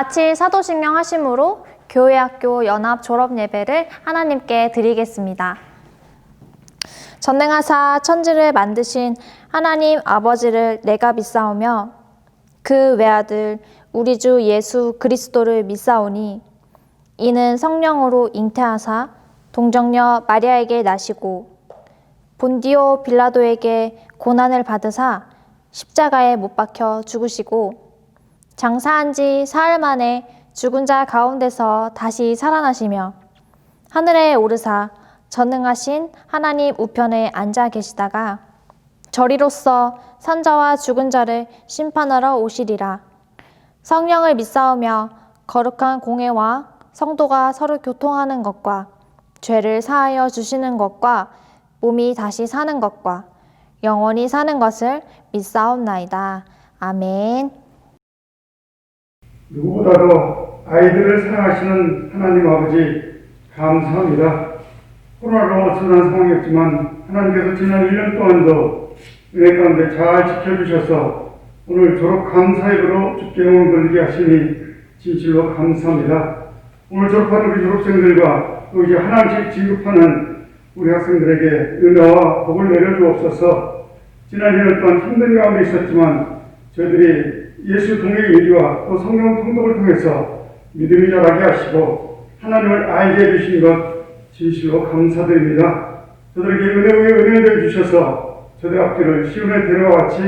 같이 사도신명 하심으로 교회학교 연합 졸업 예배를 하나님께 드리겠습니다. 전능하사 천지를 만드신 하나님 아버지를 내가 믿사오며 그 외아들 우리 주 예수 그리스도를 믿사오니 이는 성령으로 잉태하사 동정녀 마리아에게 나시고 본디오 빌라도에게 고난을 받으사 십자가에 못 박혀 죽으시고 장사한 지 사흘 만에 죽은 자 가운데서 다시 살아나시며 하늘에 오르사 전능하신 하나님 우편에 앉아 계시다가 저리로서 산자와 죽은 자를 심판하러 오시리라. 성령을 믿사오며 거룩한 공회와 성도가 서로 교통하는 것과 죄를 사하여 주시는 것과 몸이 다시 사는 것과 영원히 사는 것을 믿사옵나이다. 아멘. 누구보다도 아이들을 사랑하시는 하나님 아버지 감사합니다. 코로나로 어수선한 상황이었지만 하나님께서 지난 1년 동안도 은혜 가운데 잘 지켜주셔서 오늘 졸업 감사예배로 주께 영광 돌리게 하시니 진실로 감사합니다. 오늘 졸업하는 우리 졸업생들과 또 이제 하나씩 진급하는 우리 학생들에게 은혜와 복을 내려주옵소서. 지난 1년 동안 힘든 가운데 있었지만 저희들이 예수 동행의 일과 또 성경 통독을 통해서 믿음이 자라게 하시고 하나님을 알게 해주신 것 진실로 감사드립니다. 저들에게 은혜 위에 은혜를 주셔서 저들 앞길을 시온의 대로와 같이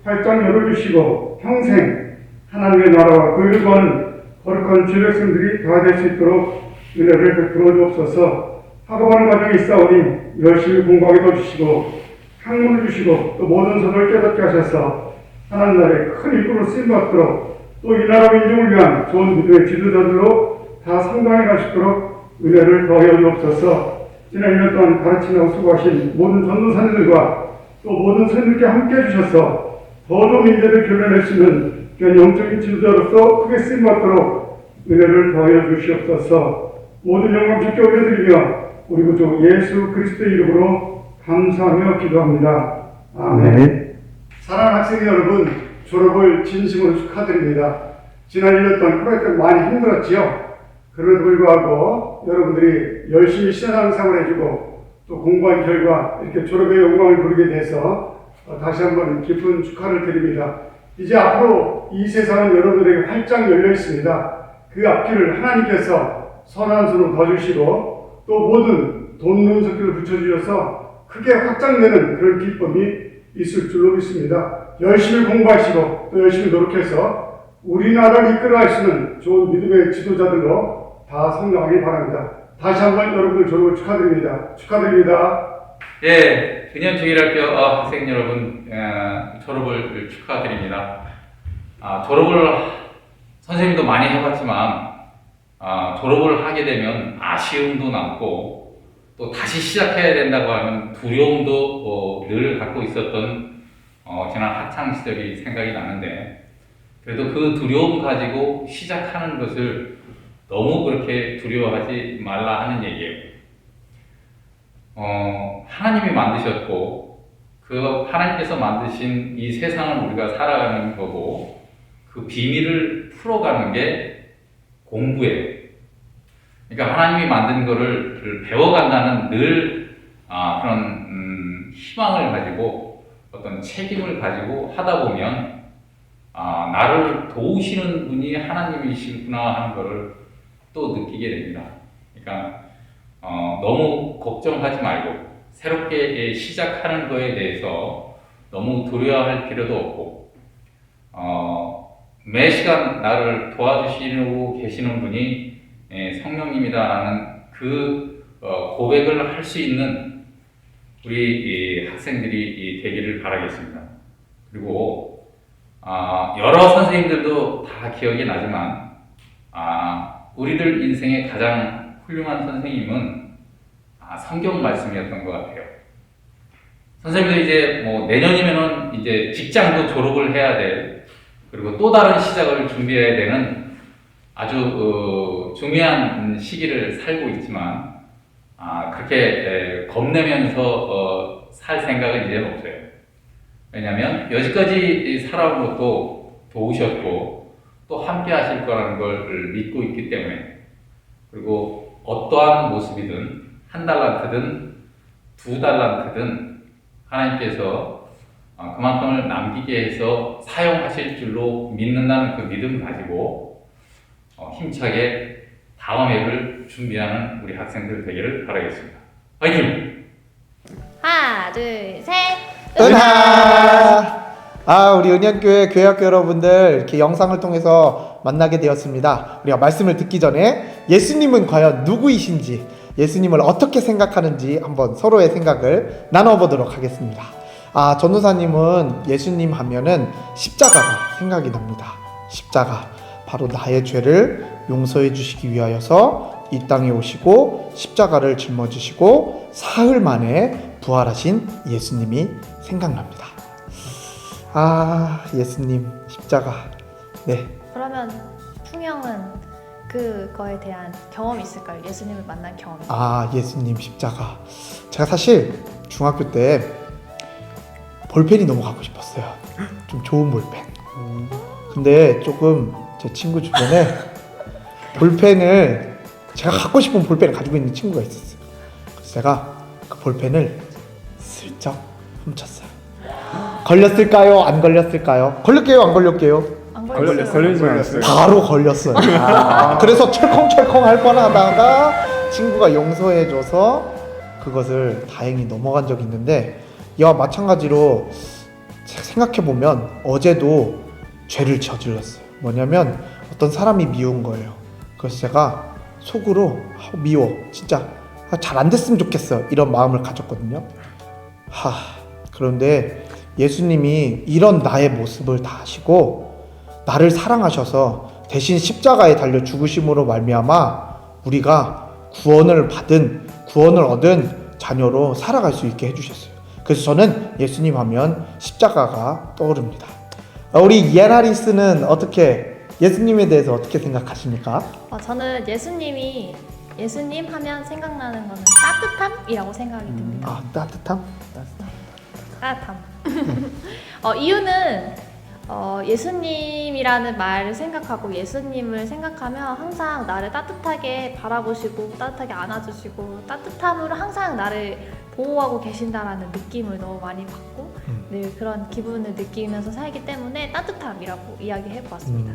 활짝 열어주시고 평생 하나님의 나라와 그 일과는 거룩한 주백성들이 다 될 수 있도록 은혜를 베풀어 주옵소서. 학업하는 과정에 있사오니 열심히 공부하게 도와주시고 학문을 주시고 또 모든 소설을 깨닫게 하셔서 하나님 나라의 큰 일꾼으로 쓰임받도록 또 이 나라 민족을 위한 좋은 믿음의 지도자들로 다 성장해 가시도록 은혜를 더하여 주옵소서. 지난 1년 동안 가르치느라고 수고하신 모든 전도사님들과 또 모든 선생님께 함께 해주셔서 더 좋은 인재를 교련할 수 있는 영적인 지도자로서 크게 쓰임받도록 은혜를 더하여 주시옵소서. 모든 영광 주께 올려드리며 우리 구주 예수 그리스도의 이름으로 감사하며 기도합니다. 아멘. 사랑하는 학생 여러분, 졸업을 진심으로 축하드립니다. 지난 1년 동안 코로나 때문에 많이 힘들었지요. 그럼에도 불구하고 여러분들이 열심히 신앙생활을 해주고 또 공부한 결과 이렇게 졸업의 영광을 부르게 돼서 다시 한번 깊은 축하를 드립니다. 이제 앞으로 이 세상은 여러분들에게 활짝 열려 있습니다. 그 앞길을 하나님께서 선한 손으로 봐주시고 또 모든 돈 눈석기를 붙여주셔서 크게 확장되는 그런 기쁨이 있을 줄로 믿습니다. 열심히 공부하시고 또 열심히 노력해서 우리나라를 이끌어갈 수 있는 좋은 믿음의 지도자들로 다 성장하길 바랍니다. 다시 한번 여러분들 졸업을 축하드립니다. 축하드립니다. 예, 근현중일학교 학생 여러분 졸업을 축하드립니다. 졸업을 선생님도 많이 해봤지만 졸업을 하게 되면 아쉬움도 남고 또 다시 시작해야 된다고 하는 두려움도 늘 갖고 있었던 지난 학창 시절이 생각이 나는데 그래도 그 두려움 가지고 시작하는 것을 너무 그렇게 두려워하지 말라 하는 얘기예요. 하나님이 만드셨고 그 하나님께서 만드신 이 세상을 우리가 살아가는 거고 그 비밀을 풀어가는 게 공부예요. 그러니까 하나님이 만든 거를 배워간다는 늘 그런 희망을 가지고 어떤 책임을 가지고 하다 보면 나를 도우시는 분이 하나님이시구나 하는 거를 또 느끼게 됩니다. 그러니까 너무 걱정하지 말고 새롭게 시작하는 거에 대해서 너무 두려워할 필요도 없고 매 시간 나를 도와주시고 계시는 분이 성령님이다라는 그 고백을 할 수 있는 우리 학생들이 되기를 바라겠습니다. 그리고 여러 선생님들도 다 기억이 나지만 우리들 인생의 가장 훌륭한 선생님은 성경 말씀이었던 것 같아요. 선생님들 이제 뭐 내년이면은 이제 직장도 졸업을 해야 돼. 그리고 또 다른 시작을 준비해야 되는 아주 중요한 시기를 살고 있지만 그렇게 겁내면서 살 생각은 이제는 없어요. 왜냐하면 여지까지 살아온 것도 도우셨고 또 함께 하실 거라는 걸 믿고 있기 때문에, 그리고 어떠한 모습이든 한 달란트든 두 달란트든 하나님께서 그만큼을 남기게 해서 사용하실 줄로 믿는다는 그 믿음을 가지고 힘차게 다음 해를 준비하는 우리 학생들 되기를 바라겠습니다. 화이팅! 하나, 둘, 셋. 은하! 우리 은현교회 교회학교 여러분들 이렇게 영상을 통해서 만나게 되었습니다. 우리가 말씀을 듣기 전에 예수님은 과연 누구이신지, 예수님을 어떻게 생각하는지 한번 서로의 생각을 나눠보도록 하겠습니다. 전도사님은 예수님 하면은 십자가가 생각이 납니다. 십자가. 바로 나의 죄를 용서해 주시기 위하여서 이 땅에 오시고 십자가를 짊어지시고 사흘 만에 부활하신 예수님이 생각납니다. 예수님 십자가. 네. 그러면 풍영은 그거에 대한 경험이 있을까요? 예수님을 만난 경험이. 예수님 십자가. 제가 사실 중학교 때 볼펜이 너무 갖고 싶었어요. 좀 좋은 볼펜. 근데 조금 제 친구 주변에 볼펜을, 제가 갖고 싶은 볼펜을 가지고 있는 친구가 있었어요. 그래서 제가 그 볼펜을 슬쩍 훔쳤어요. 걸렸을까요? 안 걸렸을까요? 걸릴게요? 안 걸릴게요? 안 걸렸어요. 걸리지 않았어요. 바로 걸렸어요. 그래서 철컹철컹 할 뻔하다가 친구가 용서해줘서 그것을 다행히 넘어간 적이 있는데, 이와 마찬가지로 생각해보면 어제도 죄를 저질렀어요. 뭐냐면 어떤 사람이 미운 거예요. 그래서 제가 속으로 미워, 진짜 잘 안 됐으면 좋겠어, 이런 마음을 가졌거든요. 그런데 예수님이 이런 나의 모습을 다 아시고 나를 사랑하셔서 대신 십자가에 달려 죽으심으로 말미암아 우리가 구원을 얻은 자녀로 살아갈 수 있게 해주셨어요. 그래서 저는 예수님 하면 십자가가 떠오릅니다. 우리 예나리스는 예수님에 대해서 어떻게 생각하십니까? 저는 예수님 하면 생각나는 거는 따뜻함이라고 생각이 듭니다. 따뜻함? 따뜻함. 이유는 예수님이라는 말을 생각하고 예수님을 생각하면 항상 나를 따뜻하게 바라보시고 따뜻하게 안아주시고 따뜻함으로 항상 나를 보호하고 계신다라는 느낌을 너무 많이 받고 늘 그런 기분을 느끼면서 살기 때문에 따뜻함이라고 이야기해보았습니다.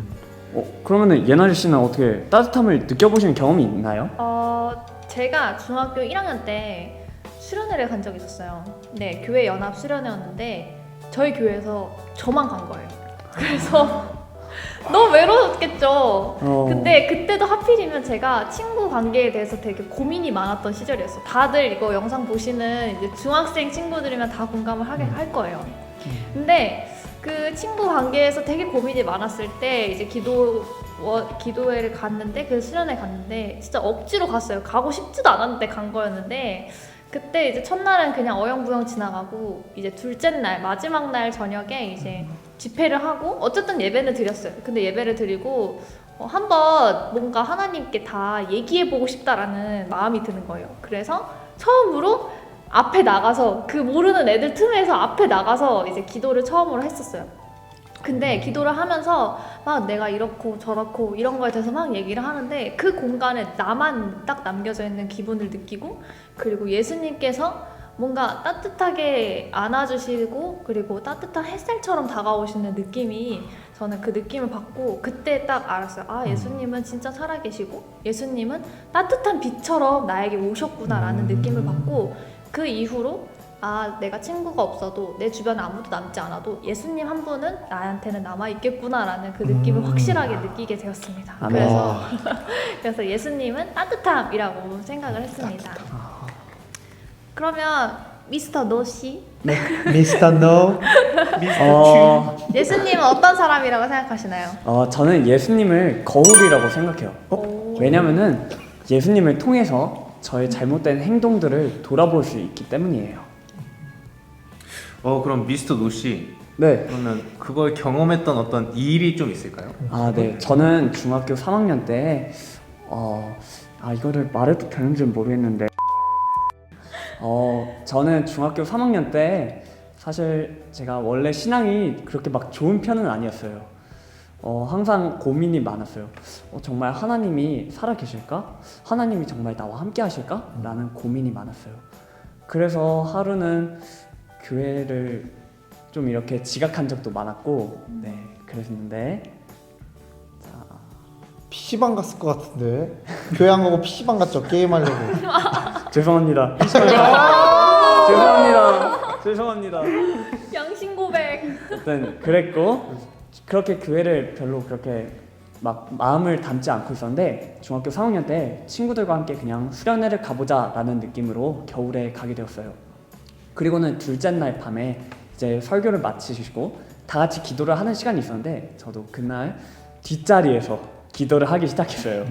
그러면은 예나리 씨는 어떻게 따뜻함을 느껴보신 경험이 있나요? 제가 중학교 1학년 때 수련회를 간 적이 있었어요. 네, 교회 연합 수련회였는데 저희 교회에서 저만 간 거예요. 그래서 너무 외로웠겠죠. 근데 그때도 하필이면 제가 친구 관계에 대해서 되게 고민이 많았던 시절이었어요. 다들 이거 영상 보시는 이제 중학생 친구들이면 다 공감을 할 거예요. 근데 그 친구 관계에서 되게 고민이 많았을 때 이제 기도회를 갔는데, 그 수련회 갔는데 진짜 억지로 갔어요. 가고 싶지도 않았는데 간 거였는데, 그때 이제 첫날은 그냥 어영부영 지나가고 이제 둘째 날 마지막 날 저녁에 이제 집회를 하고 어쨌든 예배는 드렸어요. 근데 예배를 드리고 한번 뭔가 하나님께 다 얘기해보고 싶다라는 마음이 드는 거예요. 그래서 처음으로 앞에 나가서 그 모르는 애들 틈에서 앞에 나가서 이제 기도를 처음으로 했었어요. 근데 기도를 하면서 막 내가 이렇고 저렇고 이런 거에 대해서 막 얘기를 하는데 그 공간에 나만 딱 남겨져 있는 기분을 느끼고, 그리고 예수님께서 뭔가 따뜻하게 안아주시고 그리고 따뜻한 햇살처럼 다가오시는 느낌이, 저는 그 느낌을 받고 그때 딱 알았어요. 예수님은 진짜 살아계시고 예수님은 따뜻한 빛처럼 나에게 오셨구나라는 느낌을 받고, 그 이후로 내가 친구가 없어도 내 주변에 아무도 남지 않아도 예수님 한 분은 나한테는 남아있겠구나라는 그 느낌을 확실하게 느끼게 되었습니다. 그래서 예수님은 따뜻함이라고 생각을 했습니다. 그러면 미스터 노 씨? 네, 미스터 노. 예수님은 어떤 사람이라고 생각하시나요? 저는 예수님을 거울이라고 생각해요. 왜냐면은 예수님을 통해서 저의 잘못된 행동들을 돌아볼 수 있기 때문이에요. 그럼 미스터 노씨, 네. 그러면 그걸 경험했던 어떤 일이 좀 있을까요? 네. 저는 중학교 3학년 때 이거를 말해도 되는지는 모르겠는데 저는 중학교 3학년 때 사실 제가 원래 신앙이 그렇게 막 좋은 편은 아니었어요. 항상 고민이 많았어요. 정말 하나님이 살아계실까? 하나님이 정말 나와 함께 하실까? 라는 고민이 많았어요. 그래서 하루는 교회를 좀 이렇게 지각한 적도 많았고, 네, 그랬는데, 자, PC방 갔을 것 같은데. 교회 안 가고 PC방 갔죠, 게임하려고. 죄송합니다. 죄송합니다. 양심 고백. 일단 그랬고, 그렇게 교회를 별로 그렇게 막 마음을 담지 않고 있었는데, 중학교 3학년 때 친구들과 함께 그냥 수련회를 가보자 라는 느낌으로 겨울에 가게 되었어요. 그리고는 둘째 날 밤에 이제 설교를 마치시고 다 같이 기도를 하는 시간이 있었는데, 저도 그날 뒷자리에서 기도를 하기 시작했어요.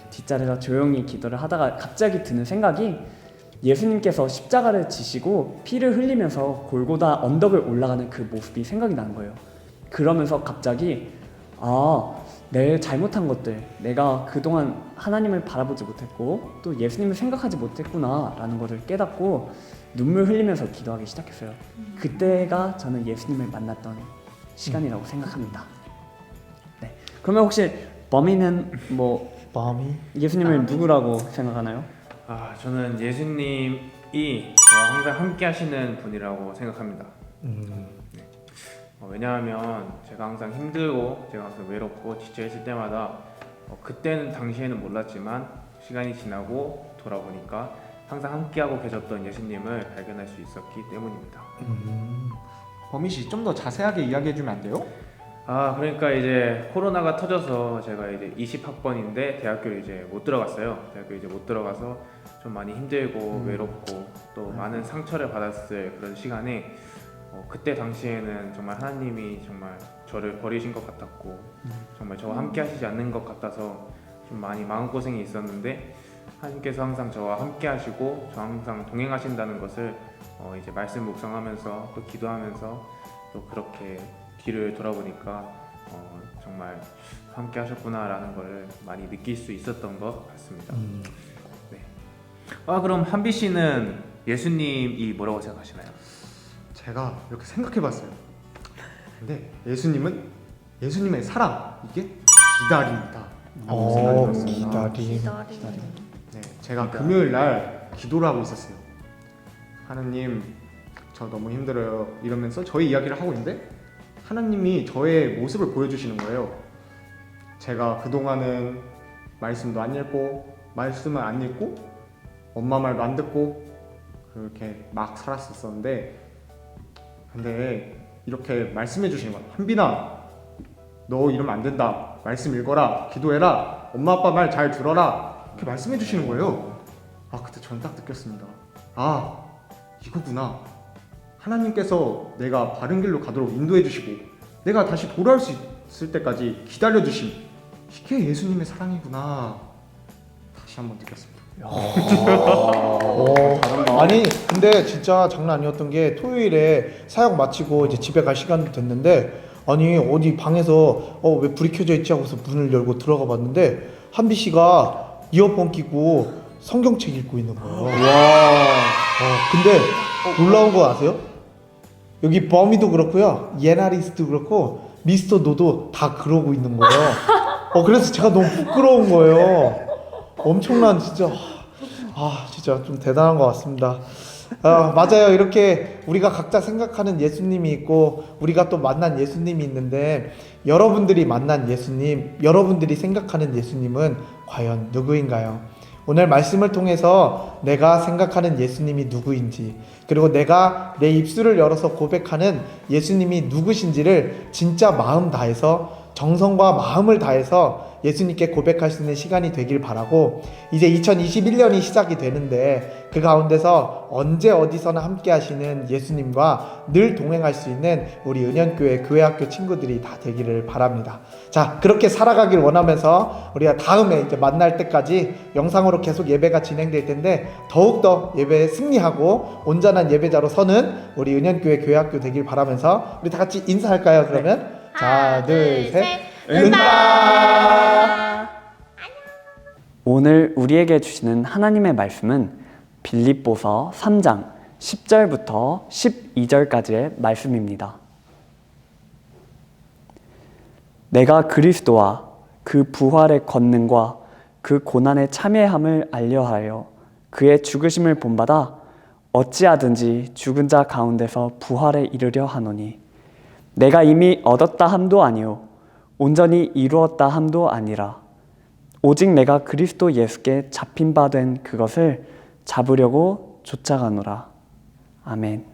뒷자리에서 조용히 기도를 하다가 갑자기 드는 생각이, 예수님께서 십자가를 지시고 피를 흘리면서 골고다 언덕을 올라가는 그 모습이 생각이 나는 거예요. 그러면서 갑자기 내 잘못한 것들, 내가 그동안 하나님을 바라보지 못했고 또 예수님을 생각하지 못했구나 라는 것을 깨닫고 눈물 흘리면서 기도하기 시작했어요. 그때가 저는 예수님을 만났던 시간이라고 생각합니다. 네. 그러면 혹시 범이는 뭐 마음이 예수님을 누구라고 생각하나요? 저는 예수님이 저와 항상 함께 하시는 분이라고 생각합니다. 왜냐하면 제가 항상 힘들고 제가 항상 외롭고 지쳐있을 때마다 그때는 당시에는 몰랐지만 시간이 지나고 돌아보니까 항상 함께하고 계셨던 예수님을 발견할 수 있었기 때문입니다. 범희 씨 좀 더 자세하게 이야기해 주면 안 돼요? 그러니까 이제 코로나가 터져서 제가 이제 20학번인데 대학교를 이제 못 들어갔어요. 대학교 이제 못 들어가서 좀 많이 힘들고 외롭고 또 많은 상처를 받았을 그런 시간에 그때 당시에는 정말 하나님이 정말 저를 버리신 것 같았고 정말 저와 함께 하시지 않는 것 같아서 좀 많이 마음고생이 있었는데, 하나님께서 항상 저와 함께 하시고 저 항상 동행하신다는 것을 이제 말씀 묵상하면서 또 기도하면서 또 그렇게 뒤를 돌아보니까 정말 함께 하셨구나라는 걸 많이 느낄 수 있었던 것 같습니다. 네. 그럼 한비 씨는 예수님이 뭐라고 생각하시나요? 제가 이렇게 생각해봤어요. 근데 예수님의 사랑, 이게 기다림이다 라고 생각이 들었습니다. 기다림. 네, 제가 금요일 날 기도를 하고 있었어요. 하나님, 저 너무 힘들어요 이러면서 저의 이야기를 하고 있는데 하나님이 저의 모습을 보여주시는 거예요. 제가 그동안은 말씀도 안 읽고 말씀을 안 읽고 엄마 말도 안 듣고 그렇게 막 살았었는데, 근데 이렇게 말씀해 주시는 거야. 한빈아, 너 이러면 안 된다. 말씀 읽어라. 기도해라. 엄마 아빠 말 잘 들어라. 이렇게 말씀해 주시는 거예요. 그때 저는 딱 느꼈습니다. 이거구나. 하나님께서 내가 바른 길로 가도록 인도해 주시고 내가 다시 돌아올 수 있을 때까지 기다려 주심, 이게 예수님의 사랑이구나. 다시 한번 느꼈습니다. 아니 근데 진짜 장난 아니었던 게, 토요일에 사역 마치고 이제 집에 갈 시간도 됐는데, 아니 어디 방에서 왜 불이 켜져 있지 하고서 문을 열고 들어가 봤는데 한비 씨가 이어폰 끼고 성경책 읽고 있는 거예요. 근데 놀라운 거 아세요? 여기 범이도 그렇고요, 예나리스도 그렇고 미스터 노도 다 그러고 있는 거예요. 그래서 제가 너무 부끄러운 거예요. 엄청난 진짜 진짜 좀 대단한 것 같습니다. 맞아요. 이렇게 우리가 각자 생각하는 예수님이 있고 우리가 또 만난 예수님이 있는데, 여러분들이 만난 예수님, 여러분들이 생각하는 예수님은 과연 누구인가요? 오늘 말씀을 통해서 내가 생각하는 예수님이 누구인지, 그리고 내가 내 입술을 열어서 고백하는 예수님이 누구신지를 진짜 마음 다해서, 정성과 마음을 다해서 예수님께 고백할 수 있는 시간이 되길 바라고, 이제 2021년이 시작이 되는데 그 가운데서 언제 어디서나 함께 하시는 예수님과 늘 동행할 수 있는 우리 은현교회 교회학교 친구들이 다 되기를 바랍니다. 자, 그렇게 살아가길 원하면서 우리가 다음에 이제 만날 때까지 영상으로 계속 예배가 진행될 텐데, 더욱더 예배에 승리하고 온전한 예배자로 서는 우리 은현교회 교회학교 되길 바라면서 우리 다 같이 인사할까요? 그러면 자, 둘, 셋. 은다. 오늘 우리에게 주시는 하나님의 말씀은 빌립보서 3장 10절부터 12절까지의 말씀입니다. 내가 그리스도와 그 부활의 권능과 그 고난의 참여함을 알려하여 그의 죽으심을 본받아 어찌하든지 죽은 자 가운데서 부활에 이르려 하노니 내가 이미 얻었다 함도 아니요 온전히 이루었다 함도 아니라 오직 내가 그리스도 예수께 잡힌 바 된 그것을 잡으려고 쫓아가노라. 아멘.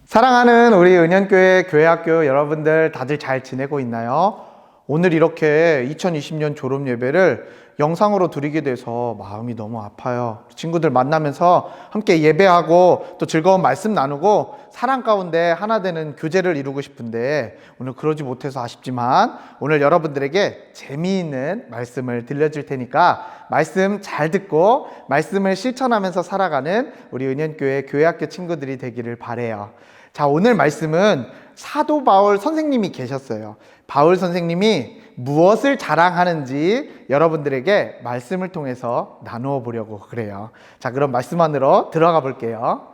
사랑하는 우리 은현교회 교회학교 여러분들 다들 잘 지내고 있나요? 오늘 이렇게 2020년 졸업 예배를 영상으로 드리게 돼서 마음이 너무 아파요. 친구들 만나면서 함께 예배하고 또 즐거운 말씀 나누고 사랑 가운데 하나 되는 교제를 이루고 싶은데 오늘 그러지 못해서 아쉽지만 오늘 여러분들에게 재미있는 말씀을 들려줄 테니까 말씀 잘 듣고 말씀을 실천하면서 살아가는 우리 은현교회 교회학교 친구들이 되기를 바라요. 자, 오늘 말씀은 사도 바울 선생님이 계셨어요. 바울 선생님이 무엇을 자랑하는지 여러분들에게 말씀을 통해서 나누어 보려고 그래요. 자, 그럼 말씀 안으로 들어가 볼게요.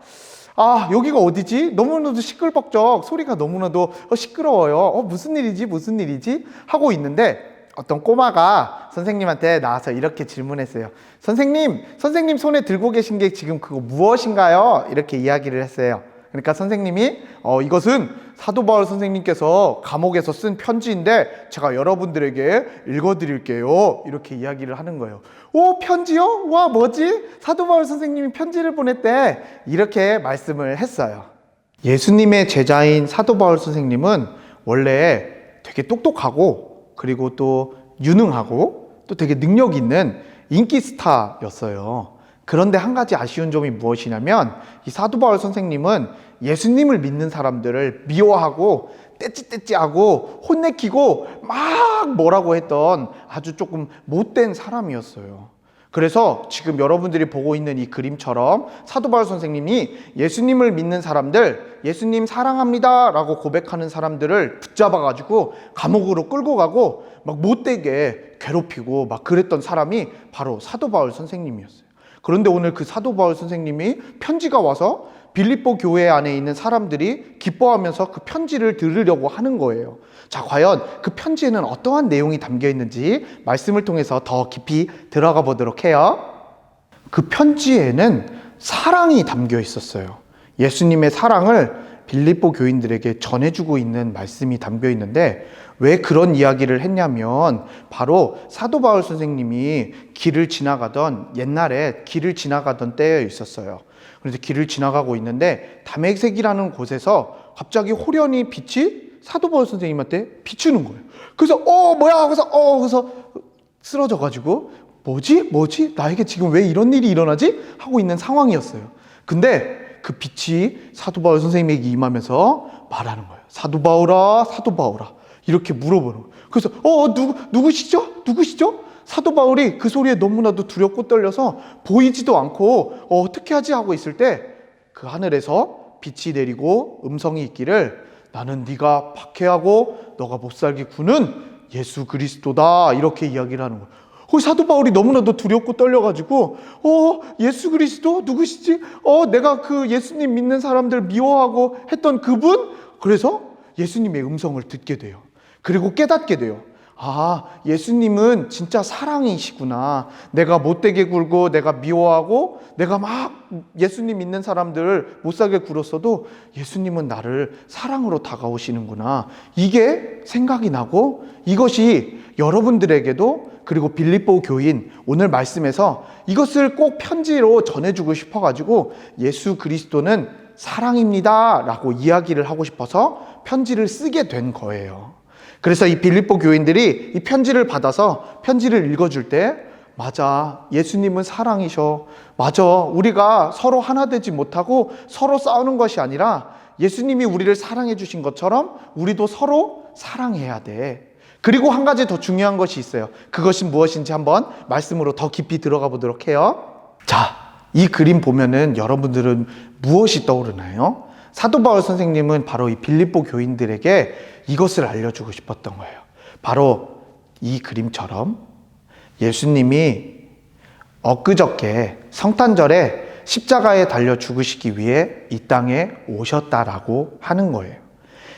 아, 여기가 어디지? 너무나도 시끌벅적, 소리가 너무나도 시끄러워요. 무슨 일이지 하고 있는데 어떤 꼬마가 선생님한테 나와서 이렇게 질문했어요. 선생님 손에 들고 계신 게 지금 그거 무엇인가요? 이렇게 이야기를 했어요. 그러니까 선생님이 이것은 사도 바울 선생님께서 감옥에서 쓴 편지인데 제가 여러분들에게 읽어드릴게요. 이렇게 이야기를 하는 거예요. 오, 편지요? 와, 뭐지? 사도 바울 선생님이 편지를 보냈대. 이렇게 말씀을 했어요. 예수님의 제자인 사도 바울 선생님은 원래 되게 똑똑하고 그리고 또 유능하고 또 되게 능력 있는 인기 스타였어요. 그런데 한 가지 아쉬운 점이 무엇이냐면 이 사도 바울 선생님은 예수님을 믿는 사람들을 미워하고 떼찌떼찌하고 혼내키고 막 뭐라고 했던 아주 조금 못된 사람이었어요. 그래서 지금 여러분들이 보고 있는 이 그림처럼 사도 바울 선생님이 예수님을 믿는 사람들, 예수님 사랑합니다 라고 고백하는 사람들을 붙잡아가지고 감옥으로 끌고 가고 막 못되게 괴롭히고 막 그랬던 사람이 바로 사도 바울 선생님이었어요. 그런데 오늘 그 사도 바울 선생님이 편지가 와서 빌립보 교회 안에 있는 사람들이 기뻐하면서 그 편지를 들으려고 하는 거예요. 자, 과연 그 편지에는 어떠한 내용이 담겨 있는지 말씀을 통해서 더 깊이 들어가 보도록 해요. 그 편지에는 사랑이 담겨 있었어요. 예수님의 사랑을 빌립보 교인들에게 전해주고 있는 말씀이 담겨 있는데 왜 그런 이야기를 했냐면 바로 사도 바울 선생님이 옛날에 길을 지나가던 때에 있었어요. 그래서 길을 지나가고 있는데 다메섹이라는 곳에서 갑자기 호련히 빛이 사도 바울 선생님한테 비추는 거예요. 그래서 뭐야? 그래서 쓰러져가지고 뭐지? 나에게 지금 왜 이런 일이 일어나지? 하고 있는 상황이었어요. 근데 그 빛이 사도 바울 선생님에게 임하면서 말하는 거예요. 사도 바울아 이렇게 물어보는 거예요. 그래서 누구시죠? 사도 바울이 그 소리에 너무나도 두렵고 떨려서 보이지도 않고 어떻게 하지 하고 있을 때 그 하늘에서 빛이 내리고 음성이 있기를 나는 네가 박해하고 너가 못살게 구는 예수 그리스도다 이렇게 이야기를 하는 거예요. 사도 바울이 너무나도 두렵고 떨려가지고 예수 그리스도 누구시지? 내가 그 예수님 믿는 사람들 미워하고 했던 그분? 그래서 예수님의 음성을 듣게 돼요. 그리고 깨닫게 돼요. 아, 예수님은 진짜 사랑이시구나. 내가 못되게 굴고 내가 미워하고 내가 막 예수님 믿는 사람들을 못살게 굴었어도 예수님은 나를 사랑으로 다가오시는구나. 이게 생각이 나고 이것이 여러분들에게도 그리고 빌립보 교인 오늘 말씀에서 이것을 꼭 편지로 전해주고 싶어가지고 예수 그리스도는 사랑입니다 라고 이야기를 하고 싶어서 편지를 쓰게 된 거예요. 그래서 이 빌립보 교인들이 이 편지를 받아서 편지를 읽어줄 때 맞아, 예수님은 사랑이셔. 맞아, 우리가 서로 하나 되지 못하고 서로 싸우는 것이 아니라 예수님이 우리를 사랑해 주신 것처럼 우리도 서로 사랑해야 돼. 그리고 한 가지 더 중요한 것이 있어요. 그것이 무엇인지 한번 말씀으로 더 깊이 들어가 보도록 해요. 자, 이 그림 보면은 여러분들은 무엇이 떠오르나요? 사도 바울 선생님은 바로 이 빌립보 교인들에게 이것을 알려주고 싶었던 거예요. 바로 이 그림처럼 예수님이 엊그저께 성탄절에 십자가에 달려 죽으시기 위해 이 땅에 오셨다라고 하는 거예요.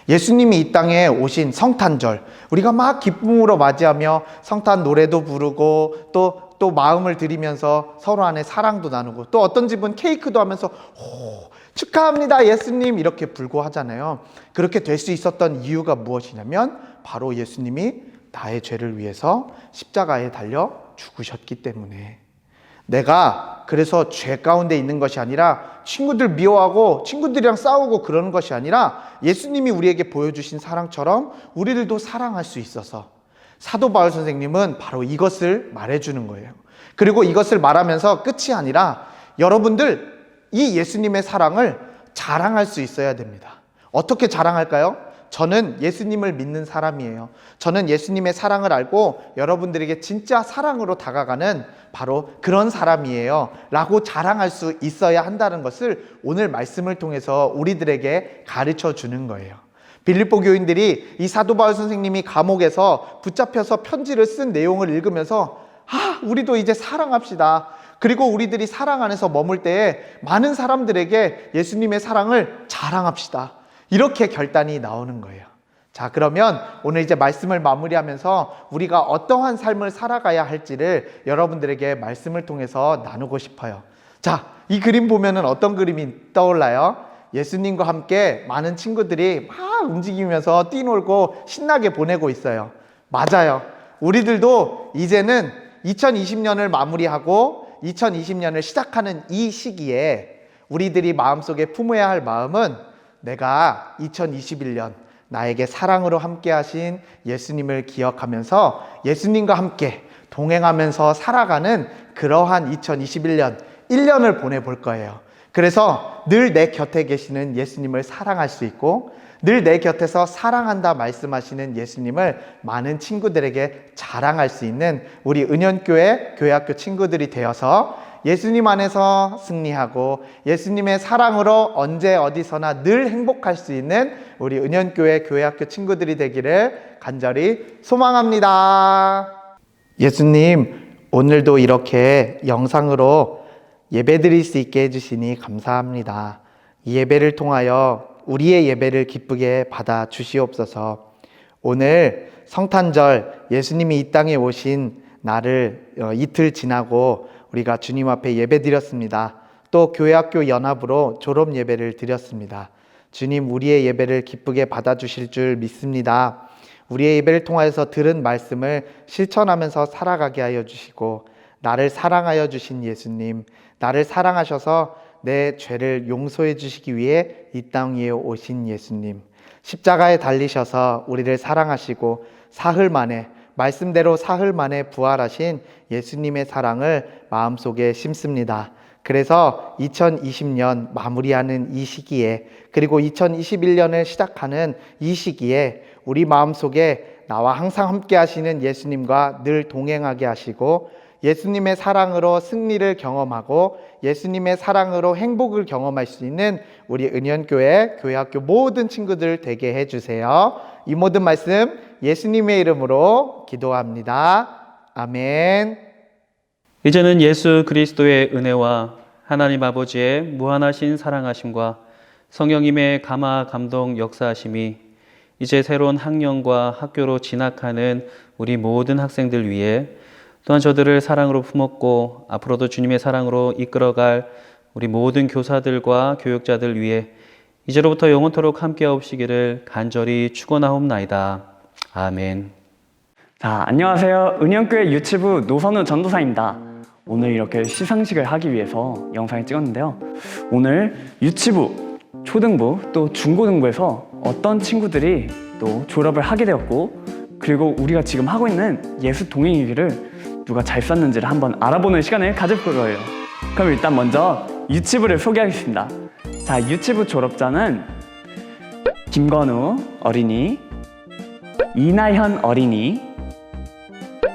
예수님이 이 땅에 오신 성탄절, 우리가 막 기쁨으로 맞이하며 성탄 노래도 부르고 또 마음을 드리면서 서로 안에 사랑도 나누고, 또 어떤 집은 케이크도 하면서 축하합니다 예수님 이렇게 불고 하잖아요. 그렇게 될 수 있었던 이유가 무엇이냐면 바로 예수님이 나의 죄를 위해서 십자가에 달려 죽으셨기 때문에. 내가 그래서 죄 가운데 있는 것이 아니라, 친구들 미워하고 친구들이랑 싸우고 그러는 것이 아니라, 예수님이 우리에게 보여주신 사랑처럼 우리들도 사랑할 수 있어서 사도 바울 선생님은 바로 이것을 말해주는 거예요. 그리고 이것을 말하면서 끝이 아니라 여러분들 이 예수님의 사랑을 자랑할 수 있어야 됩니다. 어떻게 자랑할까요? 저는 예수님을 믿는 사람이에요. 저는 예수님의 사랑을 알고 여러분들에게 진짜 사랑으로 다가가는 바로 그런 사람이에요 라고 자랑할 수 있어야 한다는 것을 오늘 말씀을 통해서 우리들에게 가르쳐 주는 거예요. 빌립보 교인들이 이 사도 바울 선생님이 감옥에서 붙잡혀서 편지를 쓴 내용을 읽으면서 우리도 이제 사랑합시다. 그리고 우리들이 사랑 안에서 머물 때에 많은 사람들에게 예수님의 사랑을 자랑합시다. 이렇게 결단이 나오는 거예요. 자, 그러면 오늘 이제 말씀을 마무리하면서 우리가 어떠한 삶을 살아가야 할지를 여러분들에게 말씀을 통해서 나누고 싶어요. 자, 이 그림 보면은 어떤 그림이 떠올라요? 예수님과 함께 많은 친구들이 막 움직이면서 뛰놀고 신나게 보내고 있어요. 맞아요. 우리들도 이제는 2020년을 마무리하고 2020년을 시작하는 이 시기에 우리들이 마음속에 품어야 할 마음은, 내가 2021년 나에게 사랑으로 함께 하신 예수님을 기억하면서 예수님과 함께 동행하면서 살아가는 그러한 2021년 1년을 보내볼 거예요. 그래서 늘 내 곁에 계시는 예수님을 사랑할 수 있고, 늘 내 곁에서 사랑한다 말씀하시는 예수님을 많은 친구들에게 자랑할 수 있는 우리 은연교회 교회학교 친구들이 되어서 예수님 안에서 승리하고 예수님의 사랑으로 언제 어디서나 늘 행복할 수 있는 우리 은연교회 교회학교 친구들이 되기를 간절히 소망합니다. 예수님, 오늘도 이렇게 영상으로 예배드릴 수 있게 해주시니 감사합니다. 이 예배를 통하여 우리의 예배를 기쁘게 받아 주시옵소서. 오늘 성탄절 예수님이 이 땅에 오신 날을 이틀 지나고 우리가 주님 앞에 예배 드렸습니다. 또 교회학교 연합으로 졸업 예배를 드렸습니다. 주님, 우리의 예배를 기쁘게 받아주실 줄 믿습니다. 우리의 예배를 통하여서 들은 말씀을 실천하면서 살아가게 하여 주시고, 나를 사랑하여 주신 예수님, 나를 사랑하셔서 내 죄를 용서해 주시기 위해 이 땅 위에 오신 예수님, 십자가에 달리셔서 우리를 사랑하시고 사흘 만에, 말씀대로 사흘 만에 부활하신 예수님의 사랑을 마음속에 심습니다. 그래서 2020년 마무리하는 이 시기에, 그리고 2021년을 시작하는 이 시기에 우리 마음속에 나와 항상 함께 하시는 예수님과 늘 동행하게 하시고, 예수님의 사랑으로 승리를 경험하고 예수님의 사랑으로 행복을 경험할 수 있는 우리 은연교회 교회학교 모든 친구들 되게 해주세요. 이 모든 말씀 예수님의 이름으로 기도합니다. 아멘. 이제는 예수 그리스도의 은혜와 하나님 아버지의 무한하신 사랑하심과 성령님의 감화 감동 역사하심이 이제 새로운 학년과 학교로 진학하는 우리 모든 학생들 위해, 또한 저들을 사랑으로 품었고 앞으로도 주님의 사랑으로 이끌어갈 우리 모든 교사들과 교육자들 위해 이제로부터 영원토록 함께하옵시기를 간절히 축원하옵나이다. 아멘. 자, 안녕하세요. 은영교회 유치부 노선우 전도사입니다. 오늘 이렇게 시상식을 하기 위해서 영상을 찍었는데요. 오늘 유치부, 초등부, 또 중고등부에서 어떤 친구들이 또 졸업을 하게 되었고, 그리고 우리가 지금 하고 있는 예수 동행일기를 누가 잘 썼는지를 한번 알아보는 시간을 가질 거예요. 그럼 일단 먼저 유치부를 소개하겠습니다. 자, 유치부 졸업자는 김건우 어린이, 이나현 어린이,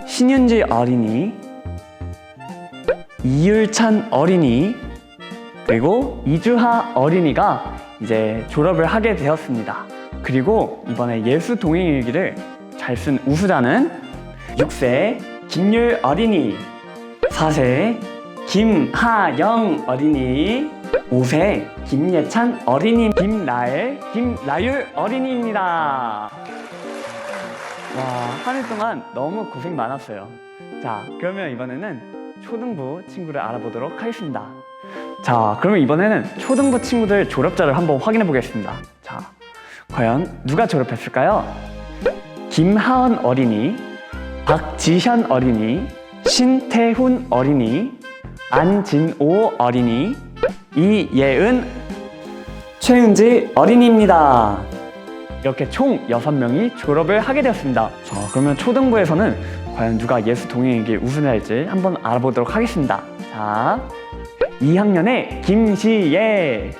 신윤지 어린이, 이율찬 어린이, 그리고 이주하 어린이가 이제 졸업을 하게 되었습니다. 그리고 이번에 예수 동행일기를 잘 쓴 우수자는 6세 김율 어린이, 4세 김하영 어린이, 5세 김예찬 어린이, 김나엘, 김라율 어린이입니다. 와, 한 해 동안 너무 고생 많았어요. 자, 그러면 이번에는 초등부 친구를 알아보도록 하겠습니다. 자, 그러면 이번에는 초등부 친구들 졸업자를 한번 확인해 보겠습니다. 자, 과연 누가 졸업했을까요? 김하은 어린이, 박지현 어린이, 신태훈 어린이, 안진오 어린이, 이예은, 최은지 어린이입니다. 이렇게 총 6명이 졸업을 하게 되었습니다. 자, 그러면 초등부에서는 과연 누가 예수 동행에게 우승을 할지 한번 알아보도록 하겠습니다. 자, 2학년의 김시예,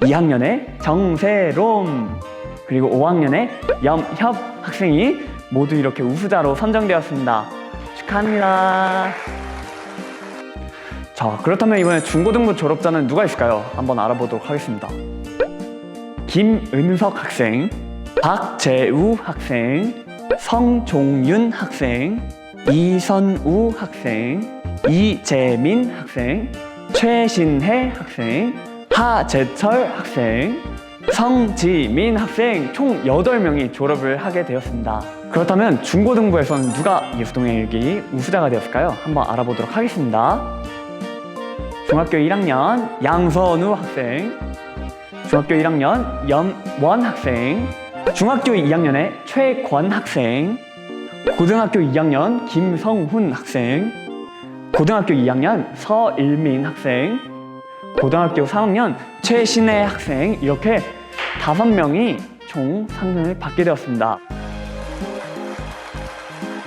2학년의 정세롬, 그리고 5학년의 염협 학생이 모두 이렇게 우수자로 선정되었습니다. 축하합니다. 자, 그렇다면 이번에 중고등부 졸업자는 누가 있을까요? 한번 알아보도록 하겠습니다. 김은석 학생, 박재우 학생, 성종윤 학생, 이선우 학생, 이재민 학생, 최신혜 학생, 하재철 학생, 성지민 학생, 총 8명이 졸업을 하게 되었습니다. 그렇다면 중고등부에서는 누가 예수동행일기 우수자가 되었을까요? 한번 알아보도록 하겠습니다. 중학교 1학년 양선우 학생, 중학교 1학년 염원 학생, 중학교 2학년의 최권 학생, 고등학교 2학년 김성훈 학생, 고등학교 2학년 서일민 학생, 고등학교 3학년 최신혜 학생, 이렇게 5명이 총 상금을 받게 되었습니다.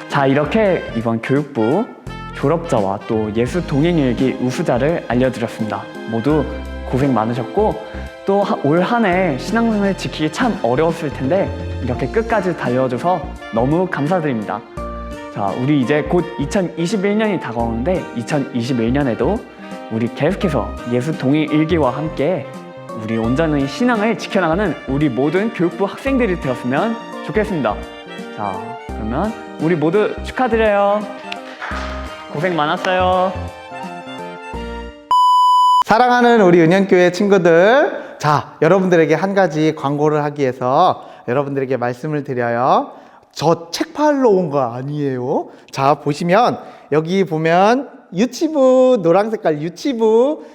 자, 이렇게 이번 교육부 졸업자와 또 예수 동행일기 우수자를 알려드렸습니다. 모두 고생 많으셨고 또 올 한 해 신앙생활 지키기 참 어려웠을 텐데 이렇게 끝까지 달려줘서 너무 감사드립니다. 자, 우리 이제 곧 2021년이 다가오는데 2021년에도 우리 계속해서 예수 동행일기와 함께 우리 온전히 신앙을 지켜나가는 우리 모든 교육부 학생들이 되었으면 좋겠습니다. 자, 그러면 우리 모두 축하드려요. 고생 많았어요. 사랑하는 우리 은현교회 친구들, 자, 여러분들에게 한 가지 광고를 하기 위해서 여러분들에게 말씀을 드려요. 저 책 팔러 온 거 아니에요. 자, 보시면 여기 보면 유치부, 노란 색깔 유치부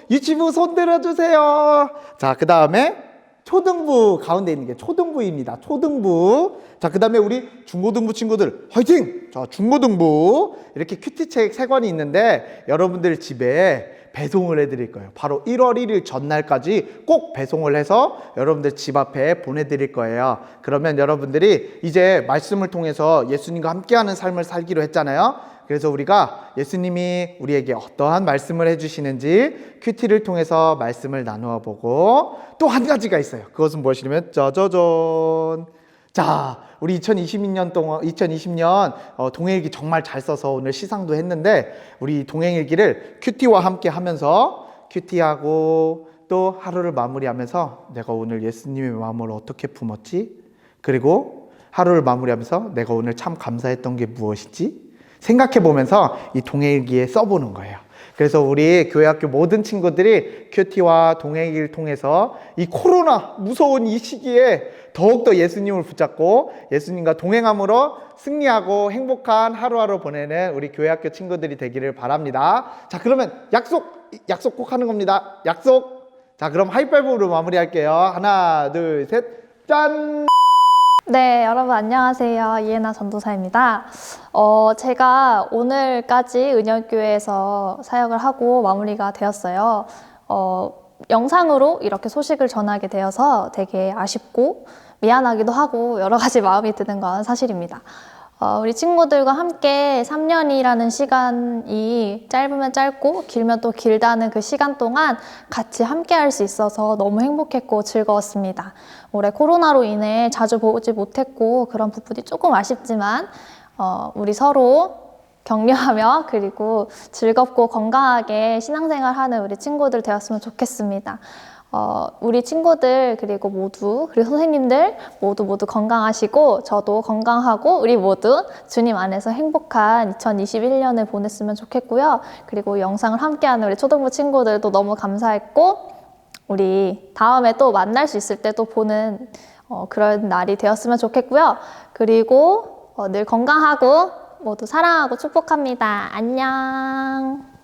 손 들어주세요. 자, 그 다음에 초등부, 가운데 있는 게 초등부입니다. 초등부. 자, 그 다음에 우리 중고등부 친구들 화이팅! 자, 중고등부 이렇게 큐티책 3권이 있는데 여러분들 집에 배송을 해드릴 거예요. 바로 1월 1일 전날까지 꼭 배송을 해서 여러분들 집 앞에 보내드릴 거예요. 그러면 여러분들이 이제 말씀을 통해서 예수님과 함께하는 삶을 살기로 했잖아요. 그래서 우리가 예수님이 우리에게 어떠한 말씀을 해주시는지 큐티를 통해서 말씀을 나누어 보고 또 한 가지가 있어요. 그것은 무엇이냐면 짜자잔. 자, 우리 2020년 동행일기 정말 잘 써서 오늘 시상도 했는데 우리 동행일기를 큐티와 함께 하면서 큐티하고 또 하루를 마무리하면서 내가 오늘 예수님의 마음을 어떻게 품었지? 그리고 하루를 마무리하면서 내가 오늘 참 감사했던 게 무엇이지? 생각해 보면서 이 동행일기에 써보는 거예요. 그래서 우리 교회학교 모든 친구들이 큐티와 동행일기를 통해서 이 코로나 무서운 이 시기에 더욱더 예수님을 붙잡고 예수님과 동행함으로 승리하고 행복한 하루하루 보내는 우리 교회학교 친구들이 되기를 바랍니다. 자, 그러면 약속 꼭 하는 겁니다. 약속. 자, 그럼 하이파이브로 마무리할게요. 하나, 둘, 셋, 짠! 네, 여러분 안녕하세요. 이혜나 전도사입니다. 제가 오늘까지 은현교회에서 사역을 하고 마무리가 되었어요. 영상으로 이렇게 소식을 전하게 되어서 되게 아쉽고 미안하기도 하고 여러 가지 마음이 드는 건 사실입니다. 우리 친구들과 함께 3년이라는 시간이 짧으면 짧고 길면 또 길다는 그 시간 동안 같이 함께 할 수 있어서 너무 행복했고 즐거웠습니다. 올해 코로나로 인해 자주 보지 못했고 그런 부분이 조금 아쉽지만 우리 서로 격려하며 그리고 즐겁고 건강하게 신앙생활하는 우리 친구들 되었으면 좋겠습니다. 우리 친구들 그리고 선생님들 모두 건강하시고 저도 건강하고 우리 모두 주님 안에서 행복한 2021년을 보냈으면 좋겠고요. 그리고 영상을 함께하는 우리 초등부 친구들도 너무 감사했고 우리 다음에 또 만날 수 있을 때 또 보는 그런 날이 되었으면 좋겠고요. 그리고 늘 건강하고 모두 사랑하고 축복합니다. 안녕.